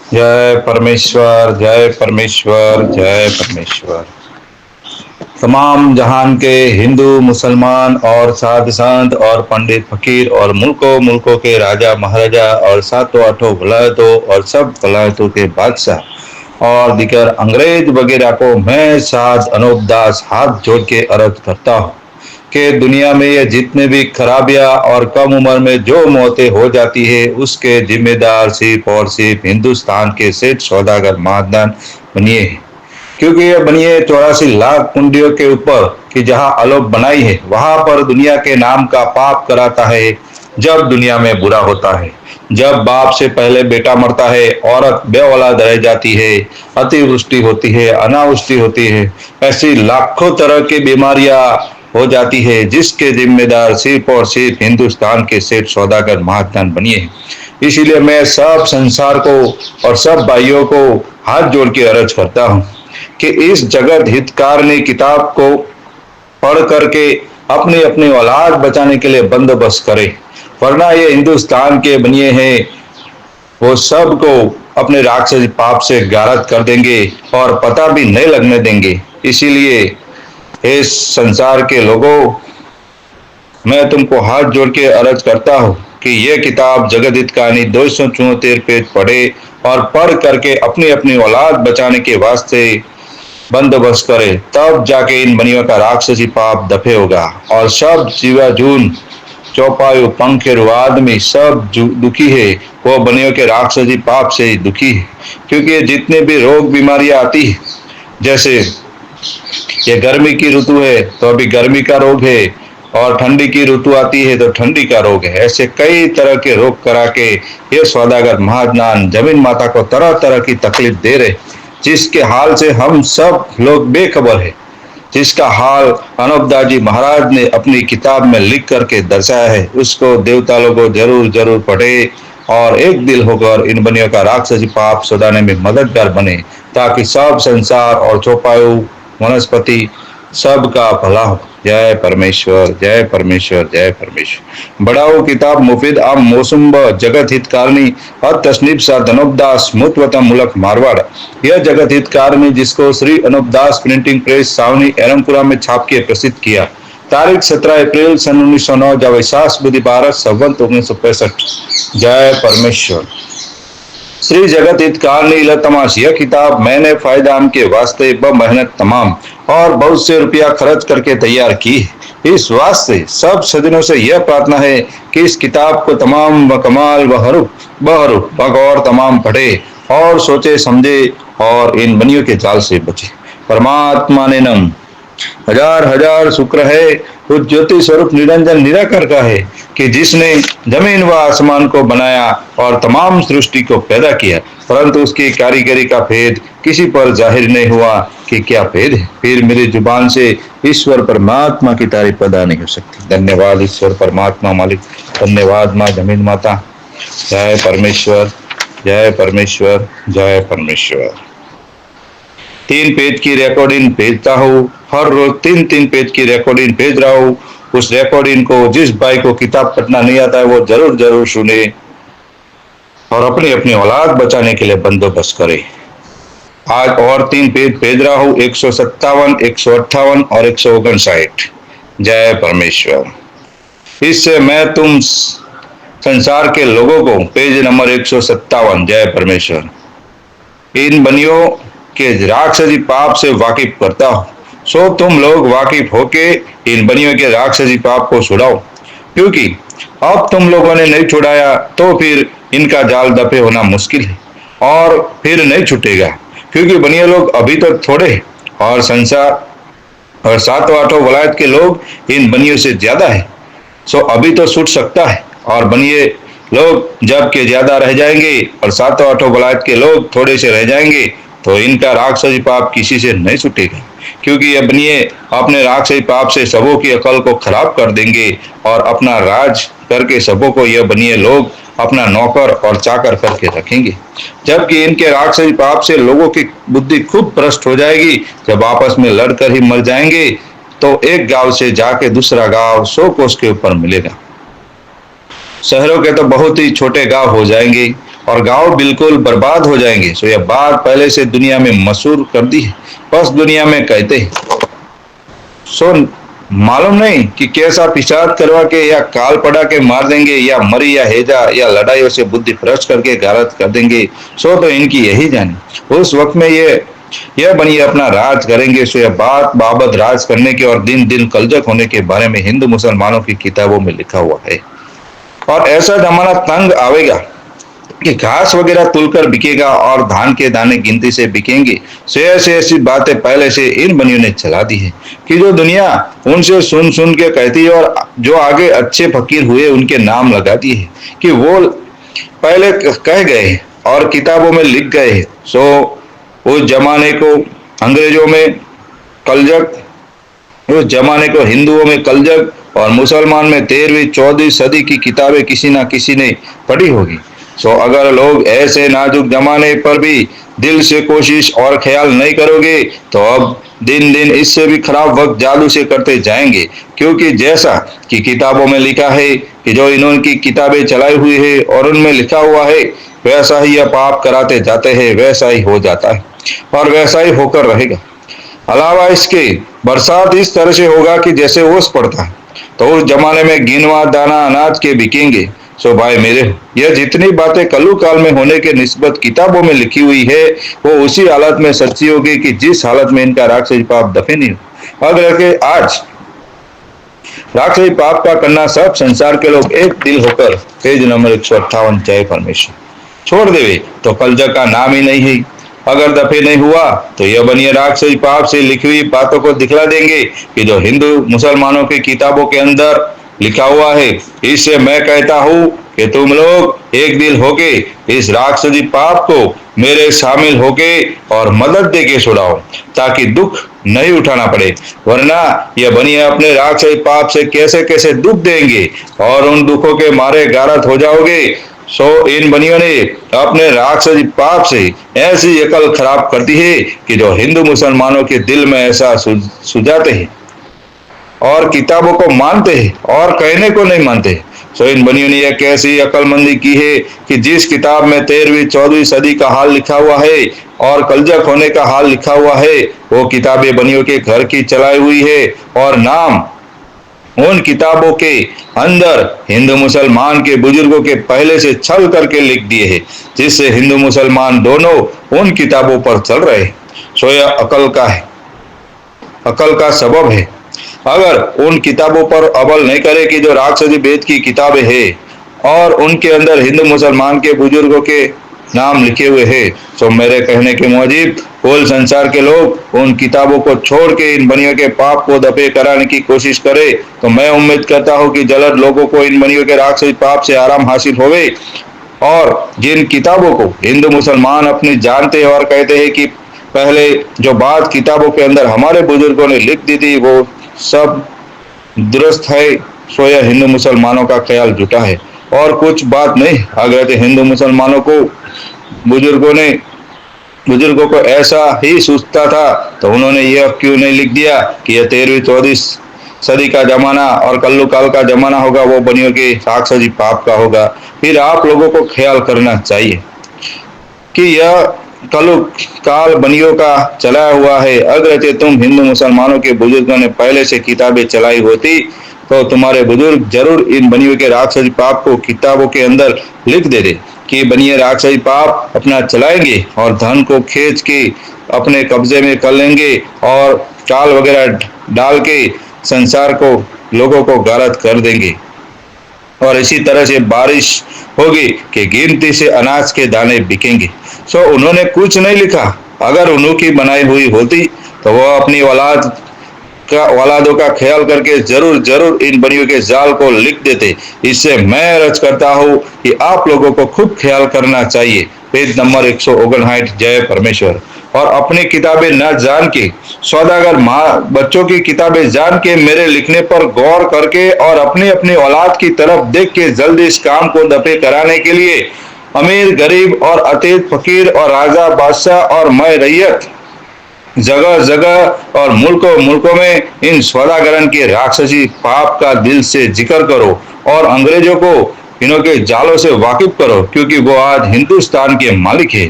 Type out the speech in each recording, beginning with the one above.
जय परमेश्वर, जय परमेश्वर, जय परमेश्वर। तमाम जहान के हिंदू, मुसलमान और साध संत और पंडित फकीर और मुल्कों मुल्कों के राजा महाराजा और सातों आठों वलायतों और सब वलायतों के बादशाह और दिगर अंग्रेज वगैरह को मैं साध अनूप दास हाथ जोड़ के अर्ज करता हूँ कि दुनिया में ये जितने भी खराबियां और कम उम्र में जो मौतें हो जाती है उसके जिम्मेदार सिर्फ और सिर्फ हिंदुस्तान के सेठ सौदागर महादान बनिए हैं। क्योंकि ये बनिए 84 लाख कुंडियों के ऊपर कि जहां अलोप बनाई है वहां पर दुनिया के नाम का पाप कराता है। जब दुनिया में बुरा होता है, जब बाप से पहले बेटा मरता है, औरत बेऔलाद रह जाती है, अतिवृष्टि होती है, अनावृष्टि होती है, ऐसी लाखों तरह की बीमारियां हो जाती है जिसके जिम्मेदार सिर्फ और सिर्फ हिंदुस्तान के सेठ सौदागर महादान बनिए हैं। इसीलिए मैं सब संसार को और सब भाइयों को हाथ जोड़ के अर्ज करता हूँ कि इस जगत हितकारिणी किताब को पढ़ करके अपनी अपनी औलाद बचाने के लिए बंदोबस्त करे, वरना ये हिंदुस्तान के बनिए हैं वो सबको अपने राक्षसी पाप से गारत कर देंगे और पता भी नहीं लगने देंगे। इसीलिए इस संसार के लोगों, मैं तुमको हाथ जोड़ के अर्ज करता हूँ कि यह किताब जगत हित कहानी 274 पेज पढ़े और पढ़ करके अपनी अपनी औलाद बचाने के वास्ते बंदोबस्त करे, तब जाके इन बनियों का राक्षसी पाप दफे होगा और सब जीवा जून चौपायु पंखेरु आदमी सब दुखी है वो बनियों के राक्षसी पाप से ही दुखी है। क्योंकि ये जितने भी रोग बीमारियां आती है, जैसे ये गर्मी की ऋतु है तो अभी गर्मी का रोग है, और ठंडी की ऋतु आती है तो ठंडी का रोग है, ऐसे कई तरह के रोग करा के ये सौदागर महाज्ञान जमीन माता को तरह तरह की तकलीफ दे रहे, जिसके हाल से हम सब लोग बेखबर है, जिसका हाल अनूपदास जी महाराज ने अपनी किताब में लिख करके दर्शाया है। उसको देवता लोगों जरूर जरूर पढ़े और एक दिल होकर इन बनियों का राक्षसी पाप सुधारने में मददगार बने, ताकि सब संसार और चौपायु वनस्पति सबका भला हो। जय परमेश्वर, जय परमेश्वर, जय परमेश्वर। बढ़ाओ किताब मुफीद आम मौसम जगत हितकारिणी और तसनीफ सा अनूपदास मुतवता मुलक मारवाड़। यह जगत हितकारिणी जिसको श्री अनूपदास प्रिंटिंग प्रेस सावनी एरमपुरा में छाप के प्रसिद्ध किया। तारीख 17 अप्रैल सन 1909 जवैसास बुधि भारत संवत 1965। जय परमेश्वर। श्री जगत हितकारिणी तमाश यह किताब मैंने फायदाम के वास्ते ब मेहनत तमाम और बहुत से रुपया खर्च करके तैयार की है। इस वास्ते सब सज्जनों से यह प्रार्थना है कि इस किताब को तमाम व कमाल व हरूफ बगौर तमाम पढ़े और सोचे समझे और इन बनियों के जाल से बचे। परमात्मा ने नम हजार हजार शुक्र है उस ज्योति स्वरूप निरंजन निराकार का है कि जिसने जमीन व आसमान को बनाया और तमाम सृष्टि को पैदा किया, परंतु उसकी कारीगरी का भेद किसी पर जाहिर नहीं हुआ कि क्या भेद है। फिर मेरी जुबान से ईश्वर परमात्मा की तारीफ अदा नहीं हो सकती। धन्यवाद ईश्वर परमात्मा मालिक, धन्यवाद माँ जमीन माता। जय परमेश्वर, जय परमेश्वर, जय परमेश्वर। 3 पेज की रिकॉर्डिंग भेजता हूँ, हर रोज 3 पेज की रिकॉर्डिंग भेज रहा हूँ। उस रिकॉर्डिंग को जिस भाई को किताब पढ़ना नहीं आता है वो जरूर जरूर सुने और अपनी अपनी औलाद बचाने के लिए बंदोबस्त करे। आज और 3 पेज भेज रहा हूँ, 157, 158 और 159। जय परमेश्वर। इससे मैं तुम संसार के लोगों को पेज नंबर 157, जय परमेश्वर, इन बनियों के राक्षसी पाप से वाकिफ करता हूँ। सो तुम लोग वाकिफ होके इन बनियों के राक्षसी पाप को छुड़ाओ, क्योंकि अब तुम लोगों ने नहीं छुड़ाया तो फिर इनका जाल दफे होना मुश्किल है और फिर नहीं छूटेगा, क्योंकि बनिए लोग अभी तो थोड़े और संसार और सातों आठों वलायत के लोग इन बनियों से ज्यादा है। सो अभी तो छूट सकता है और बनिए लोग जब के ज्यादा रह जाएंगे और सातों आठों वलायत के लोग थोड़े से रह जाएंगे तो इनका राक्षसी पाप किसी से नहीं छूटेगा, क्योंकि ये बनिए अपने राक्षसी पाप से सबों की अकल को खराब कर देंगे और अपना राज करके सबों को यह बनिए लोग अपना नौकर और चाकर करके रखेंगे, जबकि इनके राक्षसी पाप से लोगों की बुद्धि खूब भ्रष्ट हो जाएगी। जब आपस में लड़कर ही मर जाएंगे तो एक गांव से जाके दूसरा गांव 100 कोस के ऊपर मिलेगा। शहरों के तो बहुत ही छोटे गांव हो जाएंगे और गांव बिल्कुल बर्बाद हो जाएंगे। सो यह बात पहले से दुनिया में मशहूर कर दी है, बस दुनिया में कहते हैं। सो मालूम नहीं कि कैसा पिशाच करवा के या काल पड़ा के मार देंगे, या मरी या हेजा या लड़ाइयों से बुद्धि भ्रष्ट करके गारत कर देंगे। सो तो इनकी यही जाने उस वक्त में यह बनिए अपना राज करेंगे। सो यह बात बाबत राज करने के और दिन दिन कलजक होने के बारे में हिंदू मुसलमानों की किताबों में लिखा हुआ है। और ऐसा जमाना तंग आवेगा कि घास वगैरह तुलकर बिकेगा और धान के दाने गिनती से बिकेंगे। सो ऐसी बातें पहले से इन बनियों ने चला दी है कि जो दुनिया उनसे सुन सुन के कहती है, और जो आगे अच्छे फकीर हुए उनके नाम लगा दिए है कि वो पहले कह गए और किताबों में लिख गए। सो उस जमाने को अंग्रेजों में कलजक, उस जमाने को हिंदुओं में कलजक और मुसलमान में 13वीं 14वीं सदी की किताबें किसी ना किसी ने पढ़ी होगी। सो अगर लोग ऐसे नाजुक जमाने पर भी दिल से कोशिश और ख्याल नहीं करोगे तो अब दिन दिन इससे भी खराब वक्त जादू से करते जाएंगे। क्योंकि जैसा कि किताबों में लिखा है कि जो इन्होंने की किताबें चलाई हुई है और उनमें लिखा हुआ है वैसा ही यह पाप कराते जाते हैं, वैसा ही हो जाता है और वैसा ही होकर रहेगा। अलावा इसके बरसात इस तरह से होगा कि जैसे ओस पड़ता है, तो उस जमाने में गिनवा दाना अनाज के बिकेंगे। सो भाई मेरे, यह जितनी बातें कलु काल में होने के निस्बत किताबों में लिखी हुई है वो उसी हालत में सच्ची होगी कि जिस हालत में इनका राक्षसी पाप दफे नहीं हो। अगर के आज राक्षसी पाप का करना सब संसार के लोग एक दिल होकर पेज नंबर 158 जय परमेश्वर छोड़ देवे तो कलजक का नाम ही नहीं है। अगर दफे नहीं हुआ तो यह बनिए राक्षसी पाप से लिखी हुई बातों को दिखला देंगे कि जो हिंदू मुसलमानों की किताबों के अंदर लिखा हुआ है। इससे मैं कहता हूँ कि तुम लोग एक दिल होके इस राक्षसी पाप को मेरे शामिल होके और मदद दे के छुड़ाओ, ताकि दुख नहीं उठाना पड़े। वरना यह बनिए अपने राक्षसी पाप से कैसे कैसे दुख देंगे और उन दुखों के मारे गारत हो जाओगे। सो इन बनियों ने अपने राक्षसी पाप से ऐसी अकल खराब कर दी है कि जो हिंदू मुसलमानों के दिल में ऐसा सुझाते हैं और किताबों को मानते हैं और कहने को नहीं मानते। सो इन बनियों ने यह कैसी अकलमंदी की है कि जिस किताब में 13वीं 14वीं सदी का हाल लिखा हुआ है और कलजक होने का हाल लिखा हुआ है, वो किताबें बनियों के घर की चलाई हुई है और नाम उन किताबों के अंदर हिंदू मुसलमान के बुजुर्गों के पहले से छल करके लिख दिए हैं, जिससे हिंदू मुसलमान दोनों उन किताबों पर चल रहे हैं। सो यह अकल का सबब है। अगर उन किताबों पर अमल नहीं करे कि जो राक्षसी वेद की किताबें हैं और उनके अंदर हिंदू मुसलमान के बुजुर्गों के नाम लिखे हुए हैं, तो मेरे कहने के मुताबिक कुल संसार के लोग उन किताबों को छोड़ के इन बनियों के पाप को दफे कराने की कोशिश करे, तो मैं उम्मीद करता हूँ कि जल्द लोगों को इन बनियों के राक्षसी पाप से आराम हासिल होवे। और जिन किताबों को हिंदू मुसलमान अपनी जानते और कहते हैं कि पहले जो बात किताबों के अंदर हमारे बुजुर्गों ने लिख दी थी वो सब दुरुस्त है, सो यह हिंदू मुसलमानों का ख्याल जुटा है और कुछ बात नहीं। अगर हिंदू मुसलमानों को बुजुर्गों को ऐसा ही सोचता था तो उन्होंने यह क्यों नहीं लिख दिया कि यह 13वीं 14वीं सदी का जमाना और कल्लू काल का जमाना होगा, वो बनियों के राक्षसी पाप का होगा। फिर आप लोगों को ख्याल करना चाहिए कि यह कलु काल बनियों का चलाया हुआ है। अगर तुम हिंदू मुसलमानों के बुजुर्गों ने पहले से किताबें चलाई होती तो तुम्हारे बुजुर्ग जरूर इन बनियों के राक्षसी पाप को किताबों के अंदर लिख देते कि बनिए राक्षसी पाप अपना चलाएंगे और धन को खींच के अपने कब्जे में कर लेंगे और चाल वगैरह डाल के संसार को लोगों को गारत कर देंगे और इसी तरह से बारिश होगी कि गिनती से अनाज के दाने बिकेंगे। सो उन्होंने कुछ नहीं लिखा। अगर उन्होंने बनाई हुई होती तो वो अपनी औलादों का ख्याल करके जरूर इन बनियों के जाल को लिख देते। इससे मैं अर्ज करता हूँ कि आप लोगों को खूब ख्याल करना चाहिए। पेज नंबर 159 जय परमेश्वर। और अपनी किताबें न जान के सौदागर बच्चों की किताबें जान के मेरे लिखने पर गौर करके और अपनी अपनी औलाद की तरफ देख के जल्दी इस काम को दफे कराने के लिए अमीर गरीब और अतीत फकीर और राजा बादशाह और मैं रैयत जगह जगह और मुल्कों में इन सौदागरन के राक्षसी पाप का दिल से जिक्र करो और अंग्रेजों को इन्हों के जालों से वाकिफ करो, क्योंकि वो आज हिंदुस्तान के मालिक है।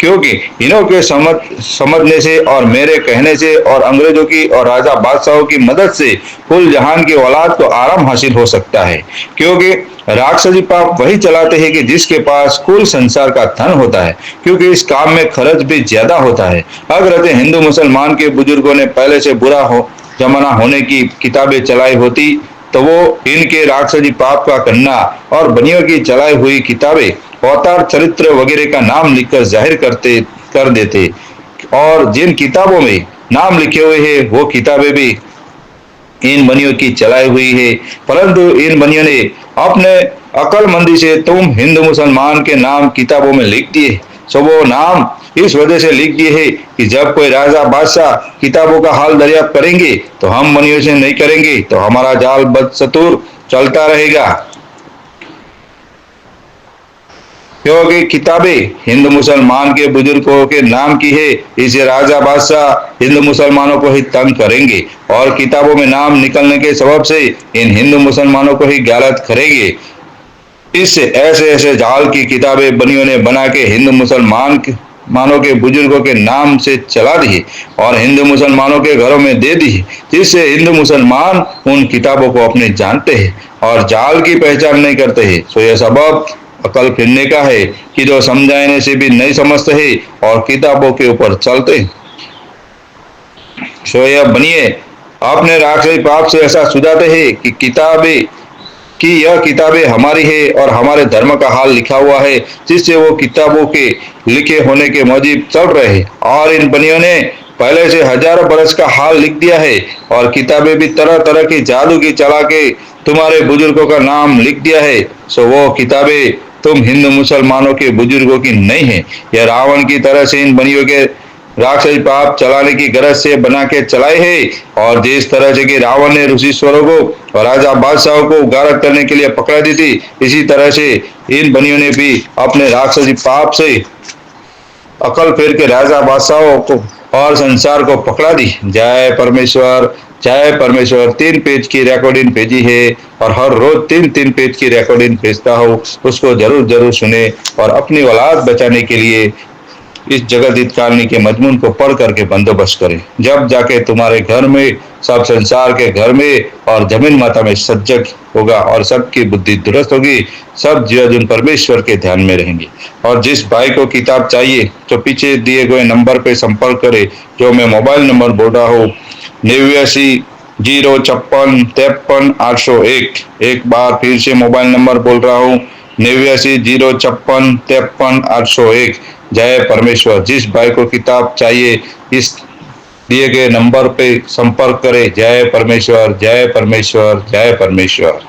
क्योंकि इन्हों के समझने से और मेरे कहने से और अंग्रेजों की और राजा बादशाहों की मदद से कुल जहान की औलाद को आराम हासिल हो सकता है। क्योंकि राक्षसी पाप वही चलाते हैं कि जिसके पास कुल संसार का धन होता है, क्योंकि इस काम में खर्च भी ज्यादा होता है। अगर हिंदू मुसलमान के बुजुर्गों ने पहले से बुरा जमाना होने की किताबें चलाई होती तो वो इनके राक्षसी पाप का करना और बनियों की चलाई हुई किताबें, अवतार चरित्र वगैरह का नाम लिखकर जाहिर कर देते, और जिन किताबों में नाम लिखे हुए हैं वो किताबें भी इन बनियों की चलाई हुई है। परंतु इन बनियों ने अपने अकलमंदी से तुम हिंदू मुसलमान के नाम किताबों में लिख दिए। सो वो नाम इस वजह से लिख दिए है कि जब कोई राजा बादशाह किताबों का हाल दरियाफ्त करेंगे तो हम बनियों से नहीं करेंगे, तो हमारा जाल बदस्तूर चलता रहेगा। क्योंकि किताबें हिंदू मुसलमान के बुजुर्गों के नाम की है, इसे राजा बादशाह हिंदू मुसलमानों को ही तंग करेंगे और किताबों में नाम निकलने के सबब से इन हिंदू मुसलमानों को ही गालत करेंगे। इससे ऐसे ऐसे जाल की किताबें बनियों ने बना के हिंदू मुसलमानों के बुजुर्गों के नाम से चला दी और हिंदू मुसलमानों के घरों में दे दी, जिससे हिंदू मुसलमान उन किताबों को अपने जानते हैं और जाल की पहचान नहीं करते हैं। सो यह सबब अकल फिरने का है कि जो समझाने से भी नहीं समझते हैं और किताबों के ऊपर चलते हैं। सो यह बनिए अपने राक्षसी पाप से ऐसा सुझाते हैं कि यह किताबें हमारी है और हमारे धर्म का हाल लिखा हुआ है, जिससे वो किताबों के लिखे होने के मुताबिक चल रहे हैं। और इन बनियों ने पहले से हजारों बरस का हाल लिख दिया है और किताबें भी तरह तरह की जादू की चला के तुम्हारे बुजुर्गों का नाम लिख दिया है। सो वो किताबें तुम हिंदू मुसलमानों के बुजुर्गों की नहीं है। यह रावण की तरह से इन बनियों के राक्षसी पाप चलाने की गरज से बना के चलाए है, और जिस तरह से कि रावण ने ऋषिश्वरों को और राजा बादशाहों को गारद करने के लिए पकड़ा दी थी, इसी तरह से इन बनियों ने भी अपने राक्षसी पाप से अकल फेर के राजा बादशाहों को और संसार को पकड़ा दी। जय परमेश्वर, जय परमेश्वर। 3 पेज की रिकॉर्डिंग भेजी है और हर रोज 3-3 पेज की रिकॉर्डिंग भेजता हूँ, उसको जरूर जरूर सुने और अपनी औलाद बचाने के लिए इस जगत हित कालनी के मजमून को पढ़ करके बंदोबस्त करें। जब जाके तुम्हारे घर में, सब संसार के घर में और जमीन माता में सजग होगा और सबकी बुद्धि दुरुस्त होगी, सब जीवन परमेश्वर के ध्यान में रहेंगे। और जिस भाई को किताब चाहिए तो पीछे दिए गए नंबर पे संपर्क करे, जो मैं मोबाइल नंबर बोल रहा हूँ 89 056 53 801। एक बार फिर से मोबाइल नंबर बोल रहा हूँ 89 056 53 801। जय परमेश्वर। जिस भाई को किताब चाहिए इस दिए गए नंबर पे संपर्क करें। जय परमेश्वर, जय परमेश्वर, जय परमेश्वर।